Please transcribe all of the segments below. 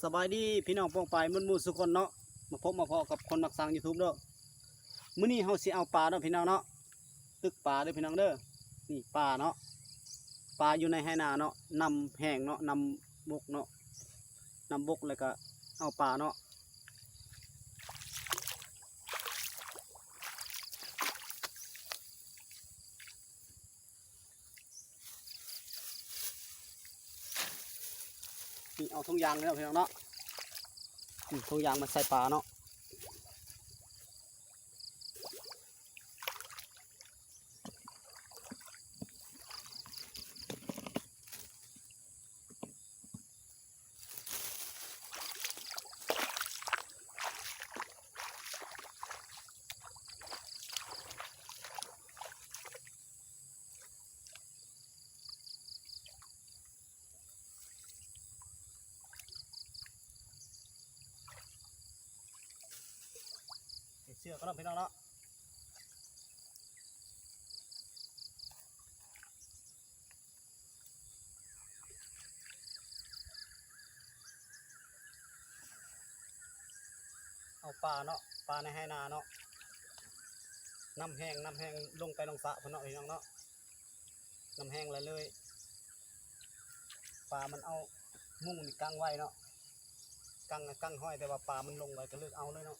สบายดีพี่น้องป้องไปมันมูสุคนเนาะมาพบมาพอกับคนมักสร้าง YouTube เด้อมื้อนี้เฮาสิเอาปลาเนาะพี่น้องเนาะตึกปลาเด้อพี่น้องเด้อนี่ปลาเนาะปลาอยู่ในไหนาเนาะนำแห้งเนาะนำบกเนาะนำบกแล้วก็เอาปลาเนาะนี่เอาถุงยางเลยเนาะพี่น้องเนาะถุงยางมาใส่ปลาเนาะเชือกก็เนาะพี่น้องเนาะเอาปลาเนาะปลาในไหนาเนาะน้ำแห้งลงไปลงสระพี่น้องพี่น้องเนาะน้ำแห้งเลยปลามันเอามุ้งนี่กั้งไว้เนาะกั้งห้อยแต่ว่าปลามันลงไปก็เลือกเอาเลยเนาะ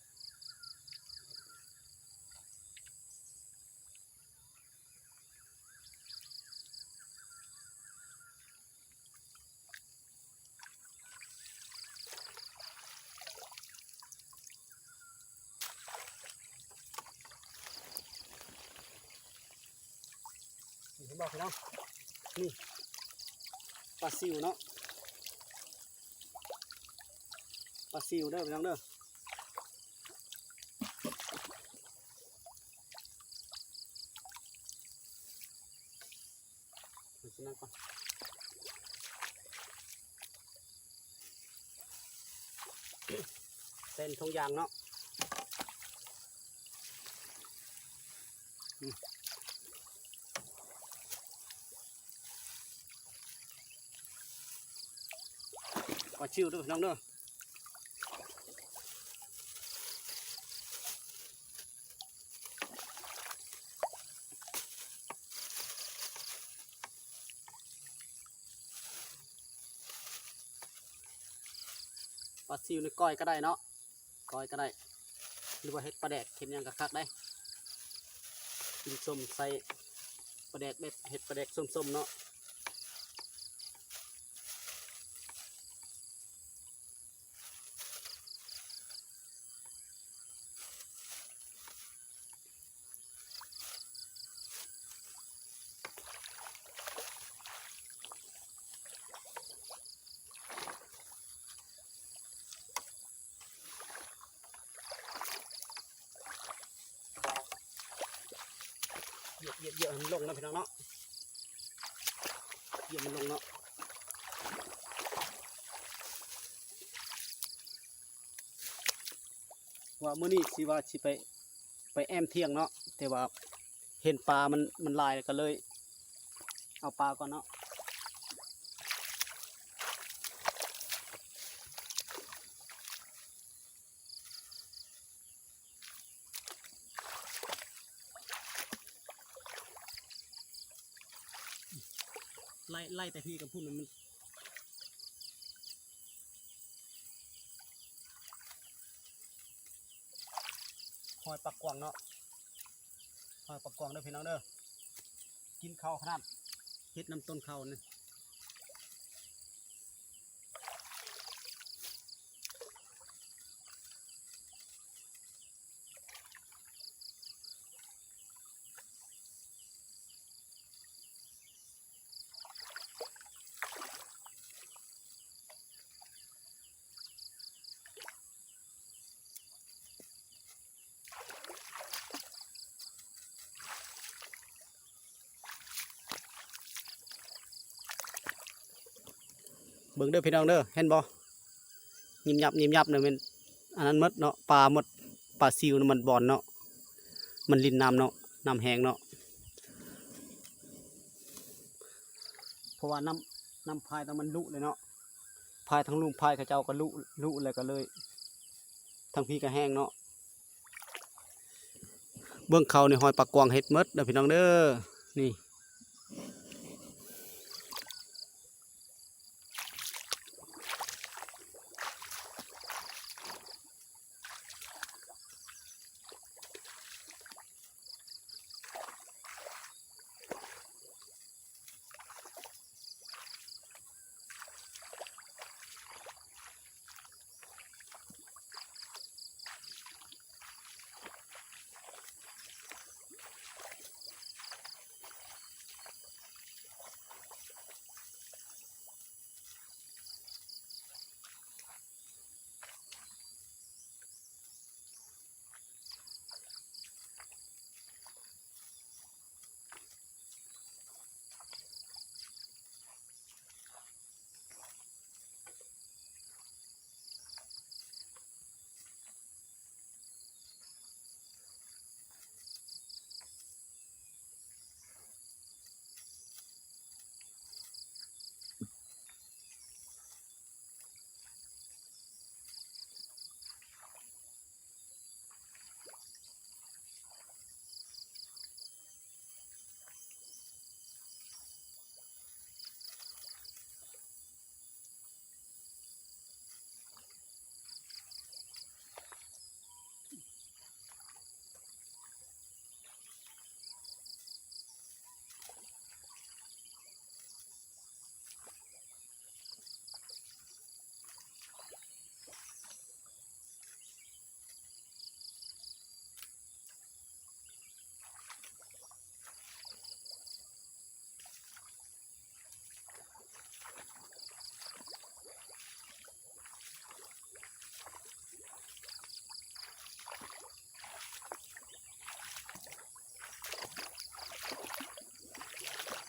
เห็นบอกพี่น้องนี่ปลาซิวเนาะปลาซิวเด้อพี่น้องเด้อดูนั่นก่อนเส้นทงยางเนาะปลาซิวเด้อพี่น้องเด้อปลาซิวในก้อยก็ได้เนาะก้อยก็ได้หรือว่าเห็ดปลาแดกเห็ดยังกระคักได้กินส้มใส่ปลาแดกเบ็ดเห็ดปลาแดกส้มๆเนาะเยอะมันลงนะพี่น้องเนาะเยอะมันลงเนาะว่ามื้อนี้สิว่าสิไปแอมเที่ยงเนาะแต่ว่าเห็นปลามันลายก็เลยเอาปลาก่อนเนาะไล่แต่พี่กับพูดมันหอยปักกวางเนาะหอยปักกวางเด้อพี่น้องเด้อกินข้าวขนาดเฮ็ดน้ำต้นข้าวนี่เบิ่งเด้อพี่น้องเด้อเห็นบ่ยิ้มยับเนี่ยมันอันนั้นมดเนาะปลาหมดปลาซิวมันบ่อนเนาะมันลินน้ำเนาะน้ำแห้งเนาะ เพราะว่าน้ำพายแต่มันลุเลยเนาะพายทั้งลุมพายเขาเจ้าก็ลุเลยก็เลยทั้งพี่ก็แห้งเนาะเบื้องเขาในหอยปลากวางเฮ็ดมดเด้อพี่น้องเด้อนี่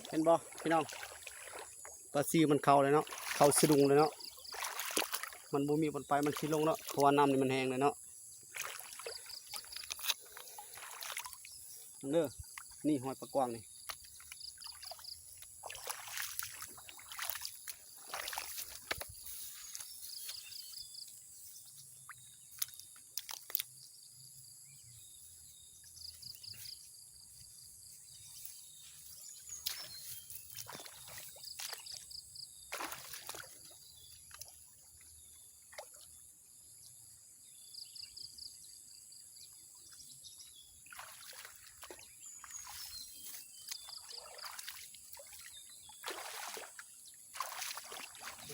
เห็นบ่พี่น้องปลาซิวมันเข้าเลยเนาะเข้าสะดุงเลยเนาะมันบ่มีบนไปมันสิลงเนาะเพราะว่าน้ำนี่มันแห้งเลยเนาะเด้อนี่หอยปลากวางนี่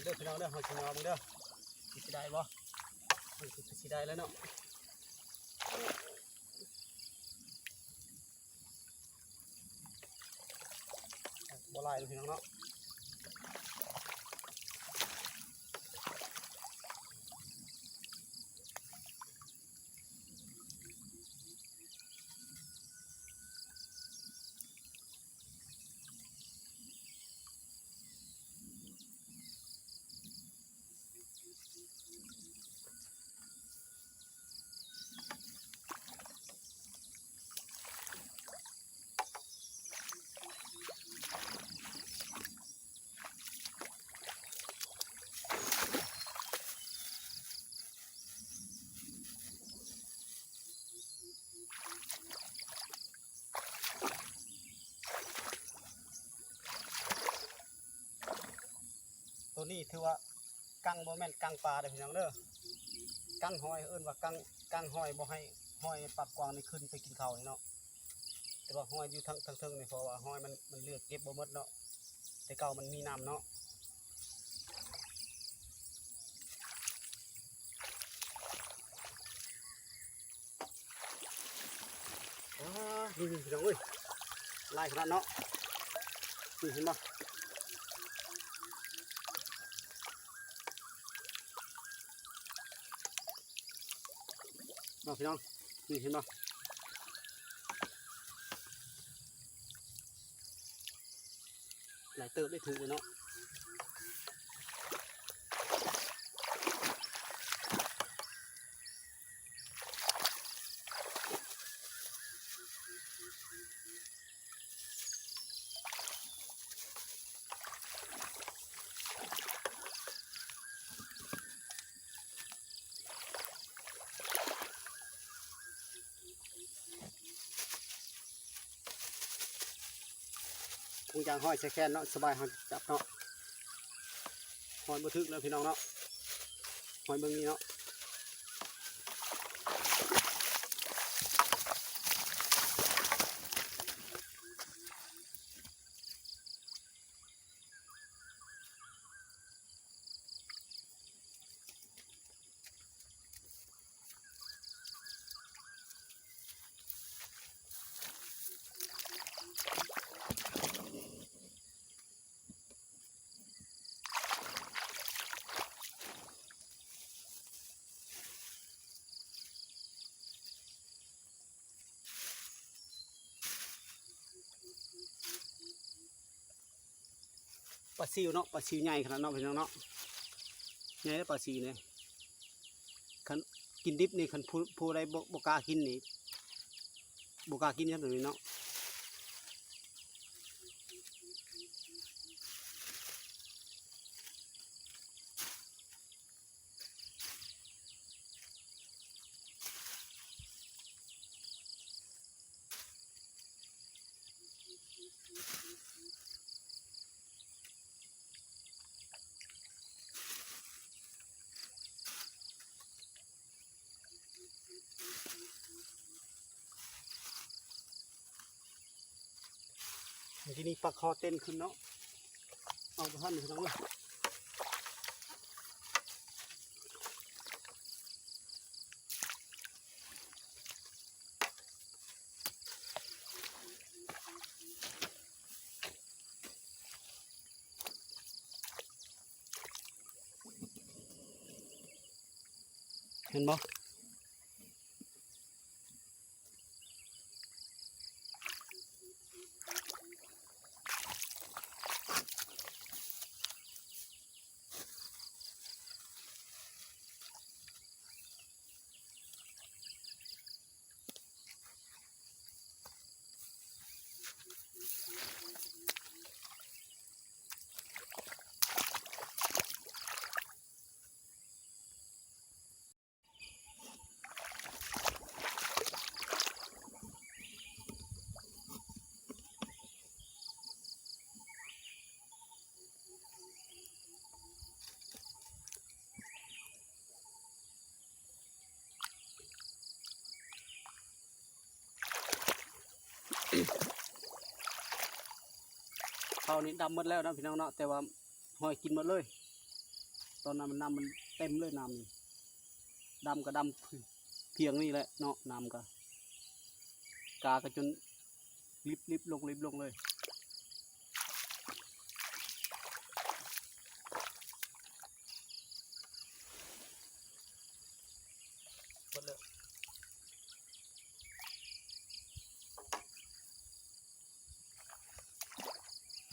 เด้อพี่น้องเด้อหอยชินอมึงเด้อสิได้บ่มันสิได้แล้วเนาะบ่หลายเลยพี่น้องเนาะตัวนี้ถือว่ากังบ่แม่นกังปลาเด้อพี่น้องเด้อกังหอยเอิ้นว่ากังหอยบ่ให้หอยปลากวางนี่ขึ้นไปกินข้าวนี่เนาะแต่ว่าหอยอยู่ทั้งเทิงนี่เพราะว่าหอยมันเลือกเก็บบ่หมดเนาะแต่เก่ามันมีน้ำเนาะนี่พี่น้องเอ้ยลายขนาดเนาะนี่เห็นบ่พี่น้องนี่เห็นบ่หลายเติบได้ถูกเลยเนาะ คงจางห้อยใส่แค่นเนาะสบายเขาจับเนาะหอยบ่ทึกแล้วพี่น้องเนาะหอยเบิ่งนี้เนาะปลาซิวเนาะปลาซิวใหญ่ขนาดเนาะพี่น้องเนาะใหญ่แล้วปลาซิวเนี่ยคันกินดิบนี่คันผู้ใดบ่กล้ากินนี่บ่กล้ากินอย่างนี้เนาะทีนี้ปลาคอเต้นขึ้นเนาะเอาไปท่านพี่น้องเลยเห็นบ่เขานี่ดำหมดแล้วนะพี่น้องเนาะแต่ว่าหอยกินหมดเลยตอนนั้นมันน้ำมันเต็มเลยน้ำนี่ดำก็ดำเพียงนี่แหละเนาะน้ำก็กาก็จนลิบลงเลยหมดเลย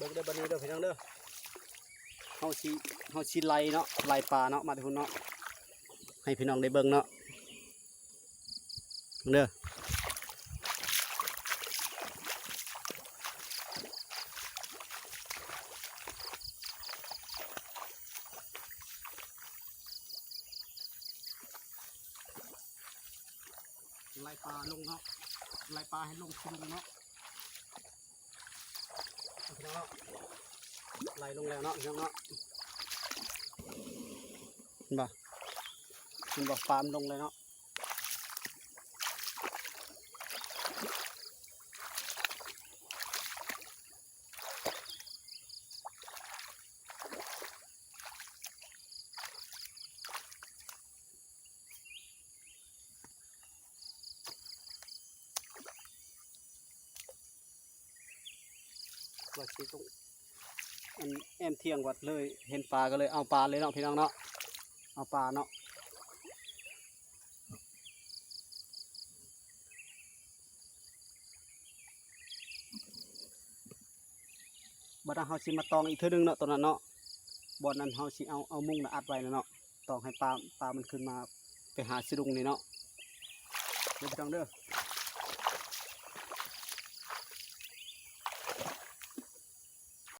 เบิกได้บันนี้เด้อพี่น้องเด้อเฮาสิไล่เนาะไล่ปลาเนาะมาทุกคนเนาะให้พี่น้องได้เบิ่งเนาะเด้อไล่ปลาลงเนาะไล่ปลาให้ลงชุมเนาะพี่น้องเนาะไล่ลงแล้วเนาะพี่น้องเนาะเห็นบ่ปลามันลงเลยเนาะว่าสิตรงอันแอมเที่ยงวัดเลยเห็นปลาก็เลยเอาปลาเลยเนาะพี่น้องเนาะเอาปลาเนาะบัดนั้นเฮาสิมาตองอีกเทื่อนึงเนาะตอนนั้นเนาะบ่อนนั้นเฮาสิเอามุ้งน่ะอัดไว้แล้วเนาะตองให้ปลามันขึ้นมาไปหาสิรุงนี่เนาะเดี๋ยวพี่น้องเด้อ